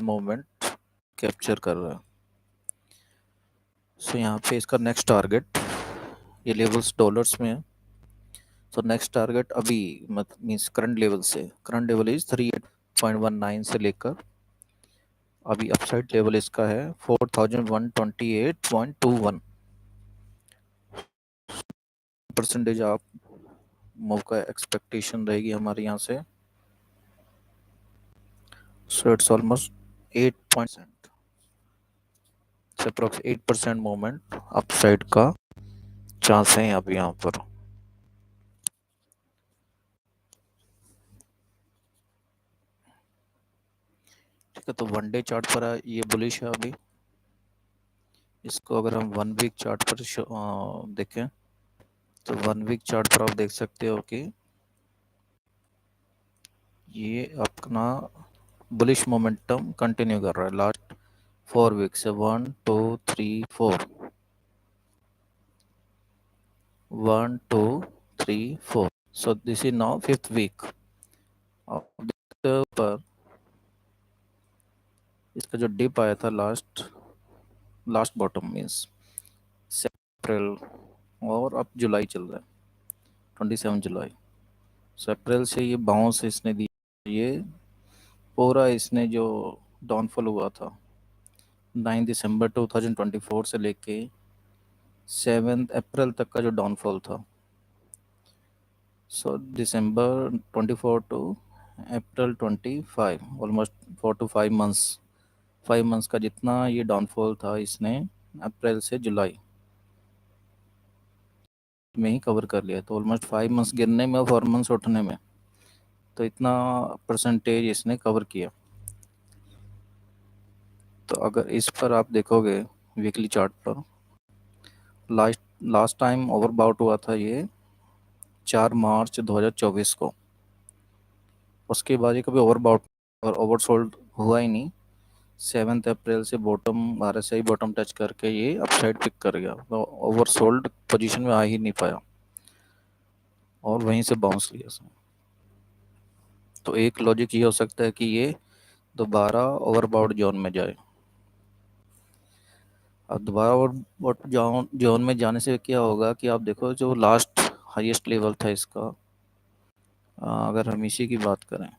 Moment capture कर रहा है। सो यहाँ पे इसका नेक्स्ट टारगेट, ये लेवल्स डॉलर्स में है। सो नेक्स्ट टारगेट अभी मीन्स करंट लेवल से, करंट लेवल इज 38.19 से लेकर अभी अपसाइड लेवल इसका है 4128.21 परसेंटेज आप मूव का एक्सपेक्टेशन रहेगी हमारे यहाँ से। सो इट्स ऑलमोस्ट 8% से अप्रोक्स 8% मूवमेंट अपसाइड का चांस है अभी यहाँ पर। ठीक है, तो वन डे चार्ट पर ये बुलिश है अभी। इसको अगर हम 1 वीक चार्ट पर देखें तो 1 वीक चार्ट पर आप देख सकते हो कि ये अपना बुलिश मोमेंटम कंटिन्यू कर रहा है लास्ट 4 वीक से। 1 2 3 4 1 2 3 4। So this is now 5th week. पर इसका जो डिप आया था लास्ट बॉटम मीन्स अप्रैल और अब जुलाई चल रहा है 27 जुलाई। सो अप्रैल से ये बाउंस इसने दिया। ये पूरा इसने जो डाउनफॉल हुआ था 9 दिसंबर 2024 से लेके 7 अप्रैल तक का जो डाउनफॉल था, so December 24 to April 25, almost 4 to 5 months, 5 months का जितना ये डाउनफॉल था इसने अप्रैल से जुलाई में ही कवर कर लिया। तो ऑलमोस्ट 5 मंथ्स गिरने में और 4 मंथ्स उठने में, तो इतना परसेंटेज इसने कवर किया। तो अगर इस पर आप देखोगे वीकली चार्ट पर, लास्ट टाइम ओवरबाउट हुआ था ये 4 मार्च 2024 को। उसके बाद ये कभी ओवरबाउट और ओवरसोल्ड हुआ ही नहीं। 7 अप्रैल से बॉटम RSI बॉटम टच करके ये अपसाइड पिक कर गया, तो ओवरसोल्ड पोजीशन में आ ही नहीं पाया और वहीं से बाउंस लिया इसने। तो एक लॉजिक ये हो सकता है कि ये दोबारा ओवरबाउट जोन में जाए। अब दोबारा ओवरबाउट जोन में जाने से क्या होगा कि आप देखो जो लास्ट हाईएस्ट लेवल था इसका, अगर हम इसी की बात करें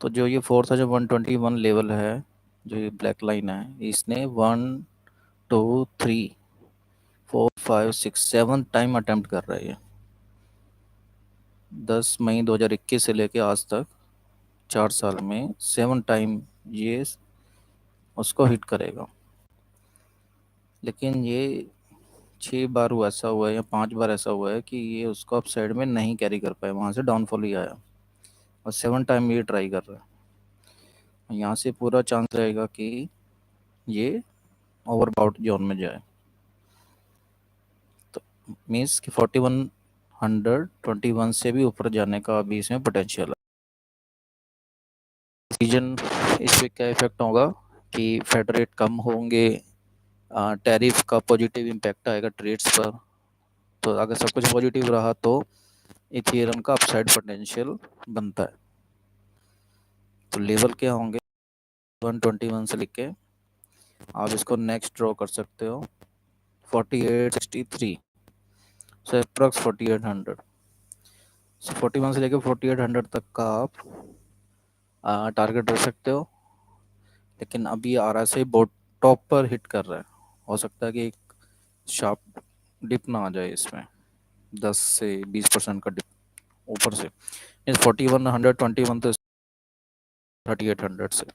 तो जो ये 4121 लेवल है, जो ये ब्लैक लाइन है, इसने 1 2 3 4 5 6 7 टाइम अटेम्प्ट कर रहा है ये 10 मई 2021 से लेके आज तक 4 साल में 7 टाइम ये उसको हिट करेगा। लेकिन ये 6 बार हुआ ऐसा हुआ है या 5 बार ऐसा हुआ है कि ये उसको अप साइड में नहीं कैरी कर पाए, वहाँ से डाउनफॉल ही आया और 7 टाइम ये ट्राई कर रहा है। यहाँ से पूरा चांस रहेगा कि ये ओवरबाउट जोन में जाए। तो मीन्स कि 4121 से भी ऊपर जाने का अभी इसमें पोटेंशियल है। रीजन इस पर क्या इफेक्ट होगा कि फेड रेट कम होंगे, टैरिफ का पॉजिटिव इम्पैक्ट आएगा ट्रेड्स पर। तो अगर सब कुछ पॉजिटिव रहा तो इथेरियम का अपसाइड पोटेंशियल बनता है। तो लेवल क्या होंगे 121 से लेके आप इसको नेक्स्ट ड्रॉ कर सकते हो 4863, सो अप्रॉक्स 4800। सो 41 से लेके 4800 तक का आप टारगेट रख सकते हो। लेकिन अभी RSI बोट टॉप पर हिट कर रहा है, हो सकता है कि एक शार्प डिप ना आ जाए इसमें, 10 से 20% का डिप ऊपर से। मीन्स 4121 तो 3800 से 8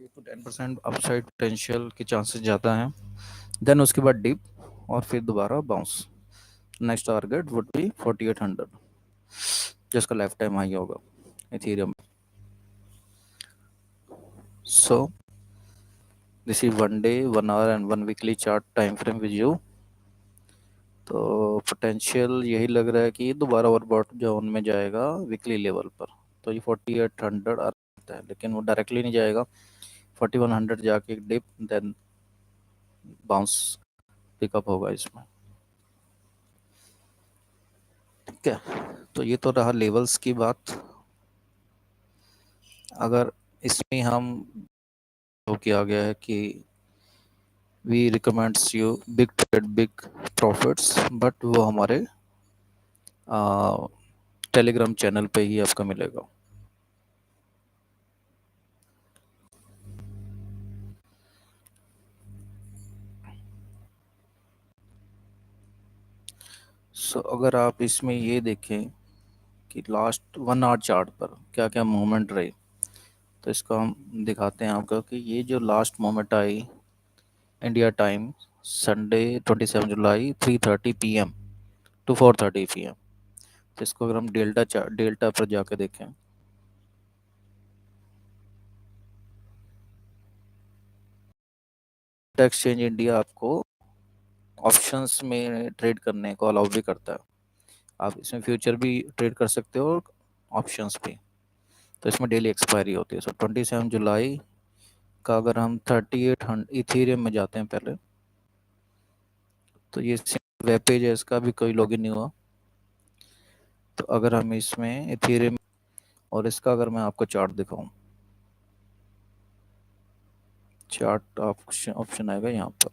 to 10% अपसाइड पोटेंशियल के चांसेस ज़्यादा हैं। देन उसके बाद डिप और फिर दोबारा bounce. Next target would be 4800 जिसका लाइफ टाइम हाई होगा Ethereum. So this is 1 day 1 our and 1 weekly chart time frame with you. तो पोटेंशियल यही लग रहा है कि दोबारा ओवरबॉट जोन में जाएगा वीकली लेवल पर। तो ये 4800 आता है, लेकिन वो डायरेक्टली नहीं जाएगा, 4100 जाके डिप देन बाउंस पिकअप होगा इसमें। ठीक है, तो ये तो रहा लेवल्स की बात। अगर इसमें हम वो किया गया है कि we recommends you big trade big profits, but वो हमारे टेलीग्राम चैनल पे ही आपको मिलेगा। सो अगर आप इसमें ये देखें कि लास्ट 1 आवर चार्ट पर क्या क्या मूवमेंट रही, तो इसको हम दिखाते हैं आपको कि ये जो last moment I India time Sunday 27 July 3:30 PM to 4:30 PM। तो इसको अगर हम डेल्टा पर जाके देखें, एक्सचेंज इंडिया आपको ऑप्शंस में ट्रेड करने को अलाउ भी करता है। आप इसमें फ्यूचर भी ट्रेड कर सकते हो और ऑप्शंस भी। तो इसमें डेली एक्सपायरी होती है। सो 27 जुलाई का अगर हम 3800 इथीरियम में जाते हैं पहले, तो ये वेब पेज है, इसका भी कोई लॉगिन नहीं हुआ। तो अगर हम इसमें इथीरियम और इसका अगर मैं आपको चार्ट दिखाऊं, चार्ट ऑप्शन आएगा यहाँ पर।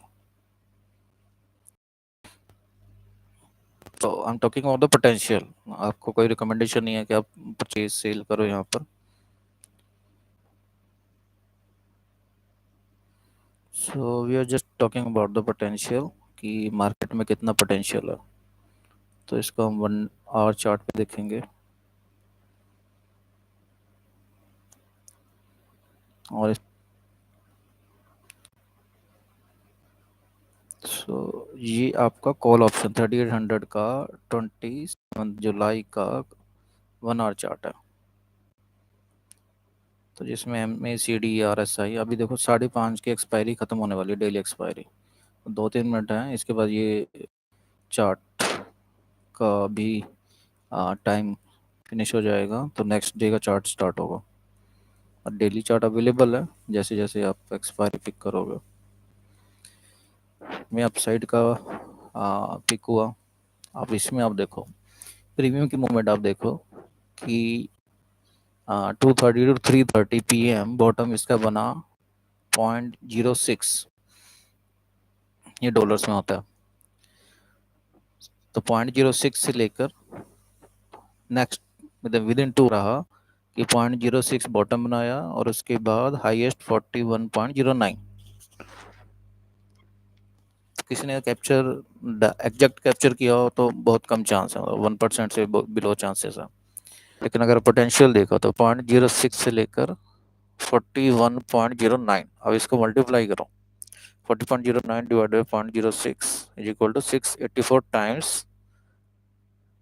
तो I am talking about the potential, आपको कोई रिकमेंडेशन नहीं है कि आप परचेज सेल करो यहाँ पर। So we are just talking about the potential कि मार्केट में कितना पोटेंशियल है। तो इसको हम 1 आवर चार्ट पे देखेंगे और ये आपका कॉल ऑप्शन 3800 का 27 जुलाई का 1 आवर चार्ट है। तो जिसमें MACD RSI अभी देखो 5:30 की एक्सपायरी खत्म होने वाली है, डेली एक्सपायरी 2-3 मिनट है। इसके बाद ये चार्ट का भी टाइम फिनिश हो जाएगा, तो नेक्स्ट डे का चार्ट स्टार्ट होगा। और डेली चार्ट अवेलेबल है, जैसे जैसे आप एक्सपायरी पिक करोगे। मैं अपसाइड का पिक हुआ। अब इसमें आप देखो प्रीमियम की मूवमेंट, आप देखो कि 2:30 to 3:30 PM बॉटम इसका बना 0.06, ये डॉलर्स में होता है। तो 0.06 से लेकर नेक्स्ट मतलब विद इन टू रहा कि 0.06 बॉटम बनाया और उसके बाद हाईएस्ट 41.09। किसी ने कैप्चर एग्जैक्ट कैप्चर किया हो तो बहुत कम चांस है, 1% से बिलो चांसेस है। लेकिन अगर पोटेंशियल देखो तो 0.06 से लेकर 41.09, अब इसको मल्टीप्लाई करो। 40.09 divided by 0.06 is equal to 684 times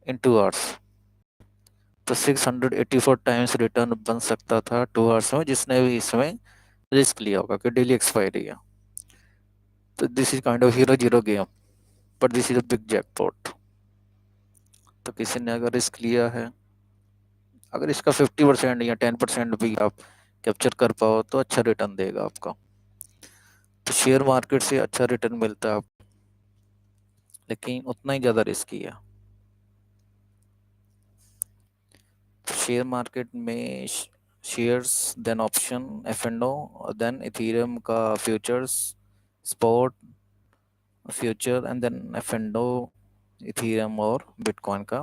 in 2 hours. तो 684 टाइम्स रिटर्न बन सकता था 2 आवर्स में, जिसने भी इसमें रिस्क लिया होगा कि डेली एक्सपायरी है। तो this is kind of hero zero game, but this is a big jackpot. तो किसी ने अगर रिस्क लिया है, अगर इसका 50% या 10% भी आप कैप्चर कर पाओ तो अच्छा रिटर्न देगा आपका। तो शेयर मार्केट से अच्छा रिटर्न मिलता है, लेकिन उतना ही ज़्यादा रिस्की है। शेयर मार्केट में shares, then option, F&O, then Ethereum का futures, spot future, and then F&O, Ethereum और बिटकॉइन का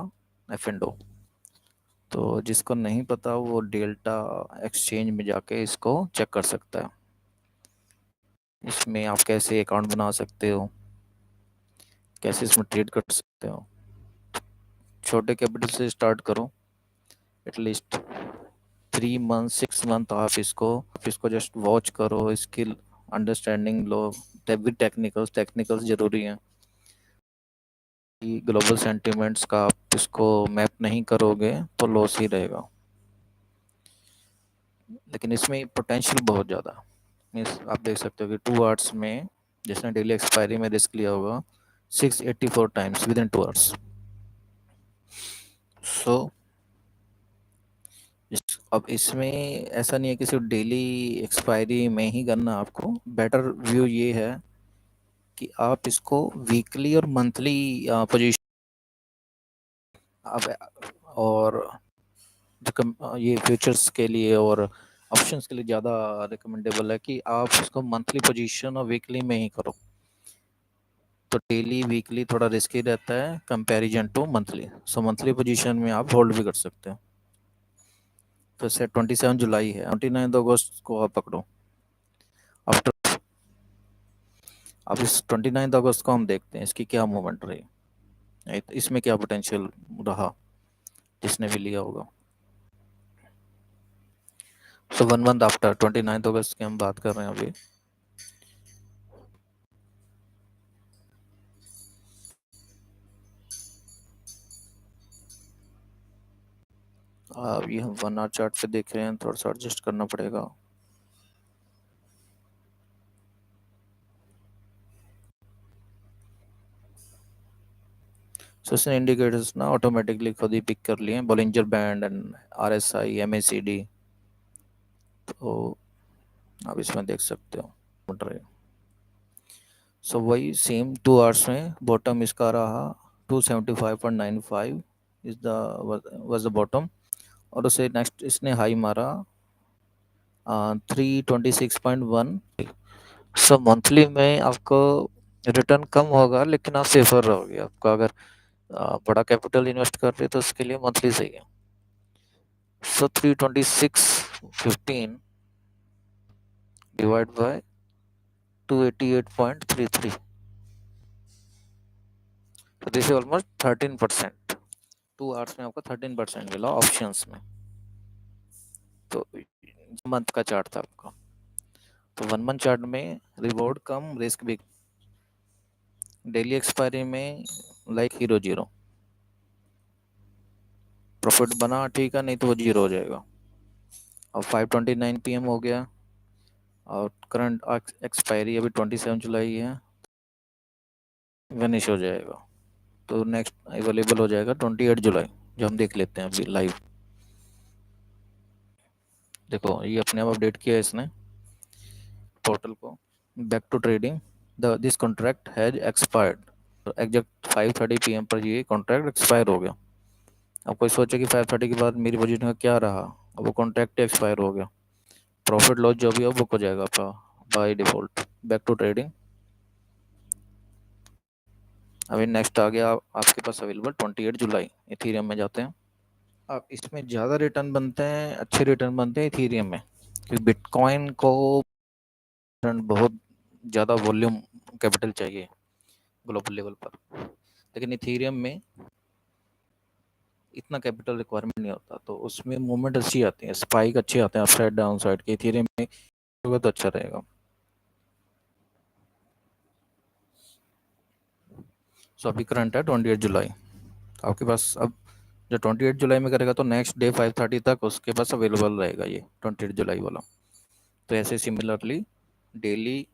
F&O। तो जिसको नहीं पता वो डेल्टा एक्सचेंज में जाके इसको चेक कर सकता है। इसमें आप कैसे अकाउंट बना सकते हो, कैसे इसमें ट्रेड कर सकते हो। छोटे कैपिटल से स्टार्ट करो, एटलीस्ट 3 मंथ 6 मंथ आप इसको जस्ट वॉच करो, स्किल अंडरस्टैंडिंग लो। टेक्निकल्स जरूरी हैं कि ग्लोबल सेंटिमेंट्स का आप इसको मैप नहीं करोगे तो लॉस ही रहेगा। लेकिन इसमें पोटेंशियल बहुत ज़्यादा है। मीन्स आप देख सकते हो कि 2 आवर्स में जिसने डेली एक्सपायरी में रिस्क लिया होगा 684 टाइम्स विद इन 2 आवर्स। सो अब इसमें ऐसा नहीं है कि सिर्फ डेली एक्सपायरी में ही करना। आपको बेटर व्यू ये है कि आप इसको वीकली और मंथली पोजीशन आप और ये फ्यूचर्स के लिए और ऑप्शंस के लिए ज़्यादा रिकमेंडेबल है कि आप उसको मंथली पोजीशन और वीकली में ही करो। तो डेली वीकली थोड़ा रिस्की रहता है comparison to monthly. So monthly position में आप होल्ड भी कर सकते हो। तो से 27 जुलाई है, 29 अगस्त को आप पकड़ो। आफ्टर अब इस 29 अगस्त को हम देखते हैं इसकी क्या मूवमेंट रही, इसमें क्या पोटेंशियल रहा जिसने भी लिया होगा। सो 1 मंथ आफ्टर 29 अगस्त की हम बात कर रहे हैं अभी। अब ये हम 1 आवर चार्ट पे देख रहे हैं, थोड़ा सा एडजस्ट करना पड़ेगा। सो इसने इंडिकेटर्स ना ऑटोमेटिकली खुद ही पिक कर लिए हैं, Bollinger band and RSI MACD। तो आप इसमें देख सकते हो बट रहे। सो वही सेम 2 आवर्स में बॉटम इसका रहा 275.95 is the was the bottom. और उसे नेक्स्ट इसने हाई मारा 326.1। सो मंथली में आपको रिटर्न कम होगा लेकिन आप सेफर रहोगे। आपका अगर बड़ा कैपिटल इन्वेस्ट कर रहे हो तो उसके लिए मंथली सही है। सो 326.15 डिवाइड बाय 288.33, तो दिस इज ऑलमोस्ट 13%। 2 आवर्स में आपको 13% मिला ऑप्शंस में। तो मंथ का चार्ट था आपका। तो 1 मंथ चार्ट में रिवॉर्ड कम रिस्क भी। डेली एक्सपायरी में लाइक हीरो जीरो, प्रॉफिट बना ठीक है, नहीं तो वो जीरो हो जाएगा। अब 5:29 PM हो गया और करंट एक्सपायरी अभी 27 जुलाई है, वनिश हो जाएगा। तो नेक्स्ट अवेलेबल हो जाएगा 28 जुलाई, जो हम देख लेते हैं अभी लाइव। देखो ये अपने आप अपडेट किया है इसने पोर्टल को। Back to trading, the this contract has expired. Exact 5:30 PM पर ये कॉन्ट्रैक्ट एक्सपायर हो गया। अब कोई सोचे कि 5:30 के बाद मेरी पोजीशन का क्या रहा, अब वो कॉन्ट्रैक्ट एक्सपायर हो गया, प्रॉफिट लॉस जो भी हो बुक हो जाएगा आपका by default. Back to trading. अभी नेक्स्ट आ गया आपके पास अवेलेबल 28 जुलाई। इथीरियम में जाते हैं। अब इसमें ज़्यादा रिटर्न बनते हैं, अच्छे रिटर्न बनते हैं इथीरियम में, क्योंकि बिटकॉइन को बहुत ज़्यादा वॉल्यूम कैपिटल चाहिए ग्लोबल लेवल पर, लेकिन इथीरियम में इतना कैपिटल रिक्वायरमेंट नहीं होता। तो उसमें मूवमेंट अच्छी आती है, स्पाइक अच्छे आते हैं अपसाइड डाउन साइड के। इथीरियम में होगा तो अच्छा रहेगा। सो अभी करंट है 28 जुलाई। आपके पास अब जो 28 जुलाई में करेगा तो नेक्स्ट डे 5:30 तक उसके पास अवेलेबल रहेगा ये 28 जुलाई वाला। तो ऐसे सिमिलरली डेली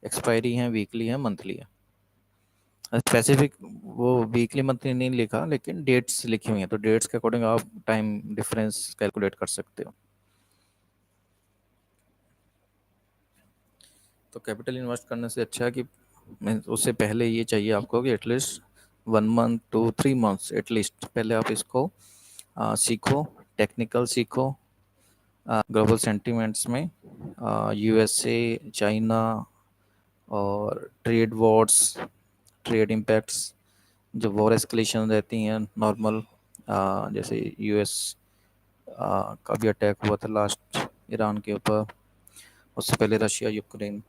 एक्सपायरी है, वीकली है, मंथली है। स्पेसिफिक वो वीकली मंथली नहीं लिखा, लेकिन डेट्स लिखी हुई हैं, तो डेट्स के अकॉर्डिंग आप टाइम डिफरेंस कैलकुलेट कर सकते हो। तो कैपिटल इन्वेस्ट करने से अच्छा है कि उससे पहले ये चाहिए आपको कि at least 1 month to 3 months at least पहले आप इसको सीखो, टेक्निकल सीखो ग्लोबल सेंटिमेंट्स में, USA, चाइना और ट्रेड वॉर्स, ट्रेड इम्पैक्ट्स, जो वॉर एस्केलेशन रहती हैं नॉर्मल, जैसे US का भी अटैक हुआ था लास्ट ईरान के ऊपर, उससे पहले रशिया यूक्रेन।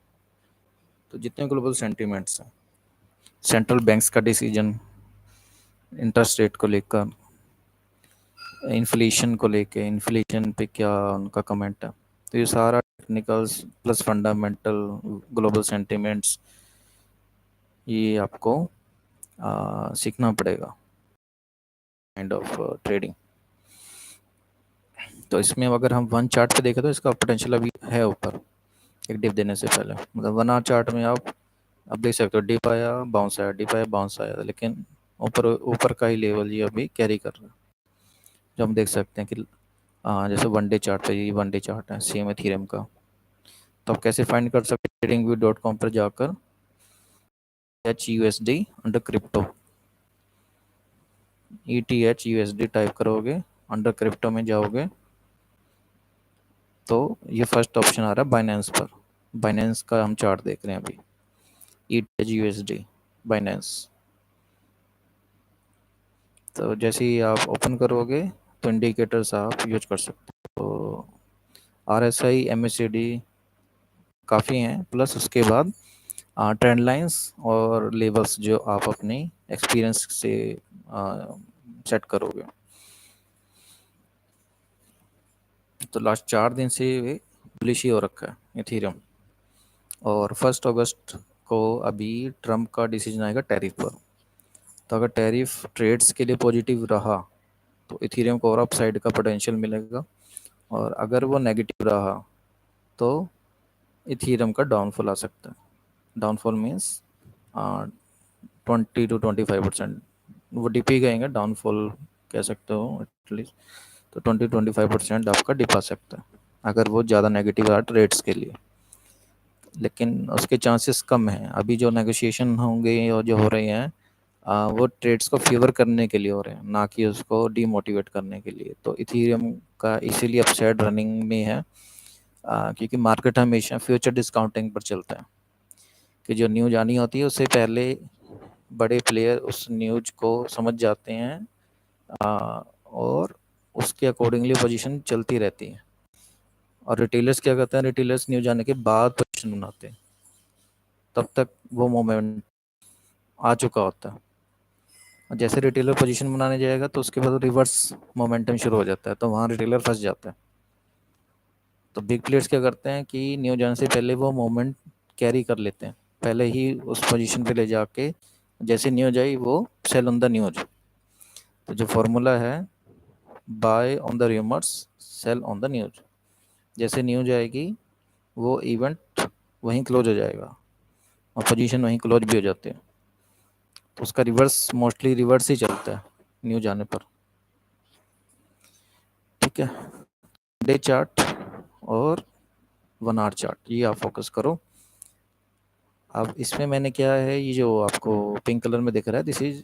तो जितने ग्लोबल सेंटिमेंट्स हैं, सेंट्रल बैंक्स का डिसीजन इंटरेस्ट रेट को लेकर, इन्फ्लेशन को लेके, इन्फ्लेशन पे क्या उनका कमेंट है, तो ये सारा technicals plus fundamental global sentiments ये आपको सीखना पड़ेगा काइंड ऑफ ट्रेडिंग। तो इसमें अगर हम 1 चार्ट पे देखें तो इसका पोटेंशियल अभी है ऊपर एक डिप देने से पहले। मतलब 1 आवर चार्ट में आप अब देख सकते हो डिप आया बाउंस आया, डिप आया बाउंस आया, लेकिन ऊपर ऊपर का ही लेवल ये अभी कैरी कर रहा है। जो हम देख सकते हैं कि जैसे 1 डे चार्ट पे, ये 1 डे चार्ट है सेम एथीरियम का। तो आप कैसे फाइंड कर सकते हैं, tradingview.com पर जाकर HUSD under crypto, ETHUSD type करोगे, अंडर क्रिप्टो में जाओगे तो ये फर्स्ट ऑप्शन आ रहा है बाइनेंस पर। बाइनेंस का हम चार्ट देख रहे हैं अभी, ETH/USD बाइनेंस। तो जैसे ही आप ओपन करोगे तो इंडिकेटर्स आप यूज कर सकते हो। तो RSI MACD काफ़ी हैं, प्लस उसके बाद ट्रेंड लाइंस और लेवल्स जो आप अपने एक्सपीरियंस से सेट करोगे। तो लास्ट 4 दिन से बुलिश ही हो रखा है इथेरियम। और 1 अगस्त को अभी ट्रम्प का डिसीजन आएगा टैरिफ पर। तो अगर टैरिफ ट्रेड्स के लिए पॉजिटिव रहा तो इथेरियम को और अपसाइड का पोटेंशियल मिलेगा, और अगर वो नेगेटिव रहा तो इथेरियम का डाउनफॉल आ सकता है। डाउनफॉल मीन्स 20 to 25%, वो डिप ही गएंगे, डाउनफॉल कह सकते हो एटलीस्ट। तो 20-25% आपका डिप आ सकता है अगर वो ज़्यादा नेगेटिव रहा ट्रेड्स के लिए। लेकिन उसके चांसेस कम हैं। अभी जो नेगोशिएशन होंगे और जो हो रहे हैं वो ट्रेड्स को फेवर करने के लिए हो रहे हैं, ना कि उसको डीमोटिवेट करने के लिए। तो इथेरियम का इसीलिए अपसाइड रनिंग में है, क्योंकि मार्केट हमेशा फ्यूचर डिस्काउंटिंग पर चलता है कि जो न्यूज आनी होती है उससे पहले बड़े प्लेयर उस न्यूज को समझ जाते हैं, और उसके अकॉर्डिंगली पोजीशन चलती रहती है। और रिटेलर्स क्या करते हैं, रिटेलर्स न्यूज आने के बाद पोजीशन बनाते हैं, तब तक वो मोमेंट आ चुका होता है। और जैसे रिटेलर पोजीशन बनाने जाएगा तो उसके बाद रिवर्स मोमेंटम शुरू हो जाता है, तो वहाँ रिटेलर फंस जाता है। तो बिग प्लेयर्स क्या करते हैं कि न्यूज आने से पहले वो मोमेंट कैरी कर लेते हैं, पहले ही उस पोजीशन पे ले जाके जैसे न्यूज आई वो सेल ऑन द न्यूज। तो जो फॉर्मूला है, buy on the rumours, sell on the news. जैसे न्यूज आएगी वो इवेंट वहीं क्लोज हो जाएगा और पोजीशन वहीं क्लोज भी हो जाते हैं। तो उसका रिवर्स, मोस्टली रिवर्स ही चलता है न्यूज आने पर। ठीक है, डे चार्ट और 1 आवर चार्ट ये आप फोकस करो। अब इसमें मैंने क्या है, ये जो आपको पिंक कलर में दिख रहा है, दिस इज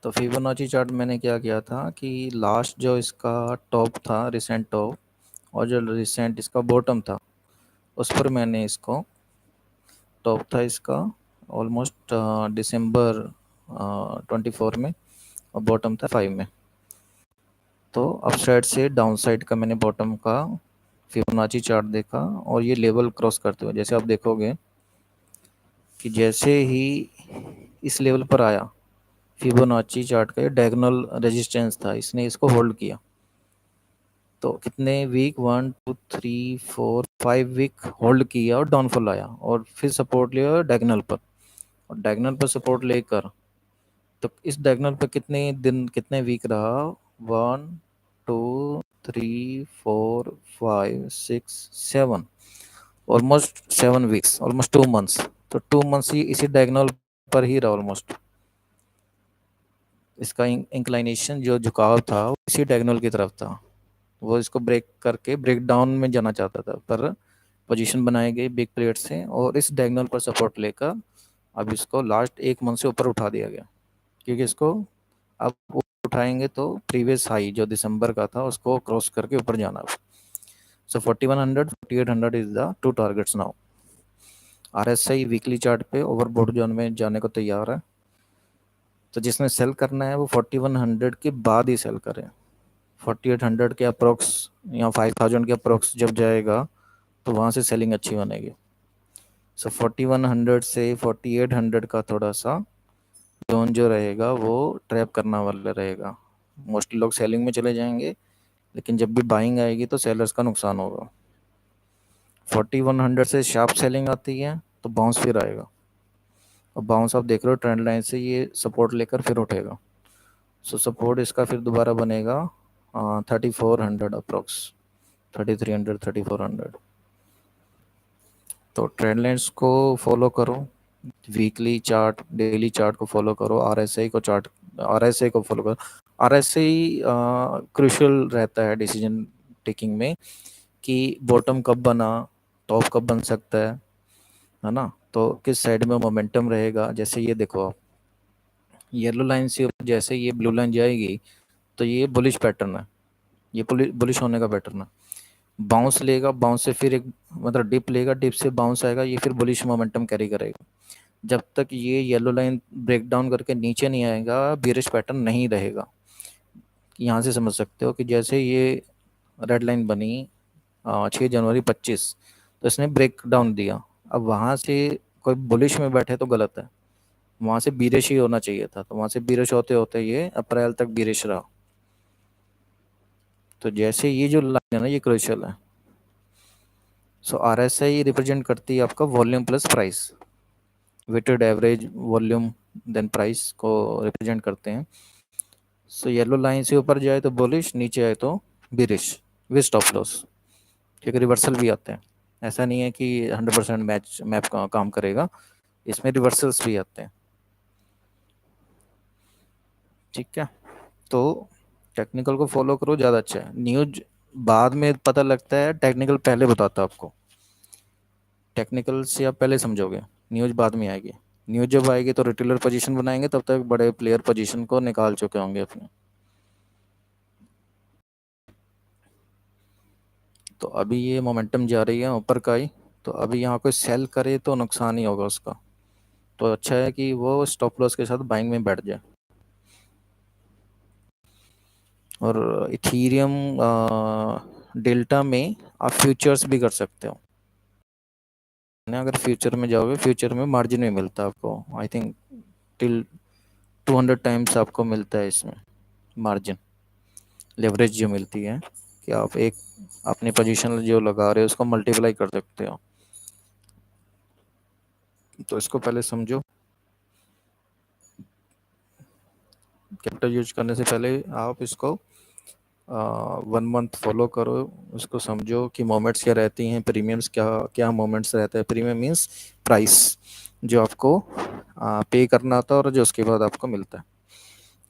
तो फिबोनाची चार्ट मैंने क्या किया था कि लास्ट जो इसका टॉप था, रिसेंट टॉप, और जो रिसेंट इसका बॉटम था, उस पर मैंने इसको, टॉप था इसका ऑलमोस्ट दिसंबर 24 में और बॉटम था 5 में। तो अपसाइड से डाउन साइड का मैंने बॉटम का फिबोनाची चार्ट देखा, और ये लेवल क्रॉस करते हुए जैसे आप देखोगे कि जैसे ही इस लेवल पर आया, फिबोनाची चार्ट का ये डायगोनल रेजिस्टेंस था, इसने इसको होल्ड किया। तो कितने वीक, 1 2 3 4 5 वीक होल्ड किया और डाउनफॉल आया, और फिर सपोर्ट लिया डायगोनल पर, और डायगोनल पर सपोर्ट लेकर, तो इस डायगोनल पर कितने दिन, कितने वीक रहा, 1 2 3 4 5 6 7, ऑलमोस्ट 7 वीक्स, ऑलमोस्ट 2 मंथ्स। तो 2 मंथ्स ही इसी डायगोनल पर ही रहा ऑलमोस्ट। इसका इंक्लाइनेशन जो झुकाव था वो इसी डायगोनल की तरफ था। वो इसको ब्रेक करके ब्रेक डाउन में जाना चाहता था, पर पोजीशन बनाई गई बिग प्लेयर से, और इस डायगोनल पर सपोर्ट लेकर अब इसको लास्ट 1 मंथ से ऊपर उठा दिया गया, क्योंकि इसको अब उठाएंगे तो प्रीवियस हाई जो दिसंबर का था उसको क्रॉस करके ऊपर जाना। सो 4100 4800 is the two targets now. RSI weekly chart पे ओवरबॉट जोन में जाने को तैयार है, तो जिसने सेल करना है वो 4100 के बाद ही सेल करें। 4800 के अप्रोक्स या 5000 के अप्रोक्स जब जाएगा तो वहाँ से सेलिंग अच्छी बनेगी। सो 4100 से 4800 का थोड़ा सा जोन जो रहेगा वो ट्रैप करना वाला रहेगा। मोस्टली लोग सेलिंग में चले जाएंगे, लेकिन जब भी बाइंग आएगी तो सेलर्स का नुकसान होगा। 4100 से शार्प सेलिंग आती है तो बाउंस फिर आएगा, और बाउंस आप देख रहे हो ट्रेंड लाइन से ये सपोर्ट लेकर फिर उठेगा। सो सपोर्ट इसका फिर दोबारा बनेगा 3400 अप्रोक्स, 3300 3400। तो ट्रेंड लाइन्स को फॉलो करो, वीकली चार्ट, डेली चार्ट को फॉलो करो, RSI को फॉलो करो। RSI क्रूशियल रहता है डिसीजन टेकिंग में कि बॉटम कब बना, टॉप कब बन सकता है ना, तो किस साइड में मोमेंटम रहेगा। जैसे ये देखो आप, येलो लाइन से ऊपर जैसे ये ब्लू लाइन जाएगी तो ये बुलिश पैटर्न है, ये बुलिश होने का पैटर्न है। बाउंस लेगा, बाउंस से फिर एक मतलब डिप लेगा, डिप से बाउंस आएगा, ये फिर बुलिश मोमेंटम कैरी करेगा। जब तक ये येलो लाइन ब्रेक डाउन करके नीचे नहीं आएगा बियरिश पैटर्न नहीं रहेगा। यहाँ से समझ सकते हो कि जैसे ये रेड लाइन बनी 6 जनवरी 25, तो इसने ब्रेक डाउन दिया। अब वहाँ से कोई बुलिश में बैठे तो गलत है, वहाँ से बीरिश ही होना चाहिए था, तो वहाँ से बीरिश होते होते ये अप्रैल तक बीरिश रहा। तो जैसे ये जो लाइन है ना ये क्रूशियल है। सो RSI रिप्रेजेंट करती है आपका volume plus price, weighted average volume then price को रिप्रेजेंट करते हैं। सो येलो लाइन से ऊपर जाए तो बुलिश, नीचे आए तो बिरिश विद स्टॉप लॉस, क्योंकि रिवर्सल भी आते हैं। ऐसा नहीं है कि 100% मैच मैप का काम करेगा, इसमें रिवर्सल्स भी आते हैं। ठीक है, तो टेक्निकल को फॉलो करो, ज़्यादा अच्छा है। न्यूज बाद में पता लगता है, टेक्निकल पहले बताता है आपको। टेक्निकल से आप पहले समझोगे, न्यूज बाद में आएगी। न्यूज जब आएगी तो रिटेलर पोजीशन बनाएंगे, तब तक बड़े प्लेयर पोजीशन को निकाल चुके होंगे अपने। तो अभी ये मोमेंटम जा रही है ऊपर का ही, तो अभी यहाँ कोई सेल करे तो नुकसान ही होगा उसका। तो अच्छा है कि वो स्टॉप लॉस के साथ बाइंग में बैठ जाए। और इथीरियम डेल्टा में आप फ्यूचर्स भी कर सकते हो। अगर फ्यूचर में जाओगे, फ्यूचर में मार्जिन भी मिलता है आपको, आई थिंक टिल 200 टाइम्स आपको मिलता है इसमें मार्जिन, लेवरेज जो मिलती है कि आप एक अपनी पोजीशन जो लगा रहे हो उसको मल्टीप्लाई कर सकते हो। तो इसको पहले समझो, कैपिटल यूज करने से पहले आप इसको 1 मंथ फॉलो करो, उसको समझो कि मोमेंट्स क्या रहती हैं, प्रीमियम्स क्या क्या मोमेंट्स रहते हैं। प्रीमियम मीन्स प्राइस जो आपको पे करना आता है और जो उसके बाद आपको मिलता है,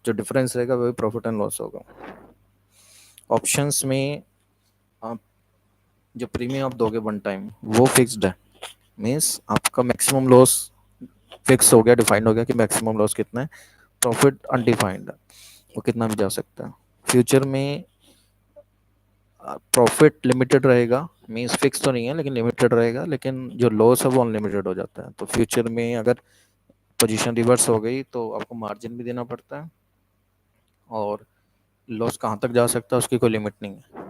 जो डिफरेंस रहेगा वही प्रॉफिट एंड लॉस होगा। ऑप्शंस में आप जो प्रीमियम आप दोगे 1 टाइम वो फिक्स्ड है, मीन्स आपका मैक्सिमम लॉस फिक्स हो गया, डिफाइंड हो गया कि मैक्सिमम लॉस कितना है। प्रॉफिट अनडिफाइंड है, वो कितना भी जा सकता है। फ्यूचर में प्रॉफिट लिमिटेड रहेगा, मीन्स फिक्स तो नहीं है लेकिन लिमिटेड रहेगा, लेकिन जो लॉस है वो अनलिमिटेड हो जाता है। तो फ्यूचर में अगर पोजीशन रिवर्स हो गई तो आपको मार्जिन भी देना पड़ता है, और लॉस कहाँ तक जा सकता है उसकी कोई लिमिट नहीं है।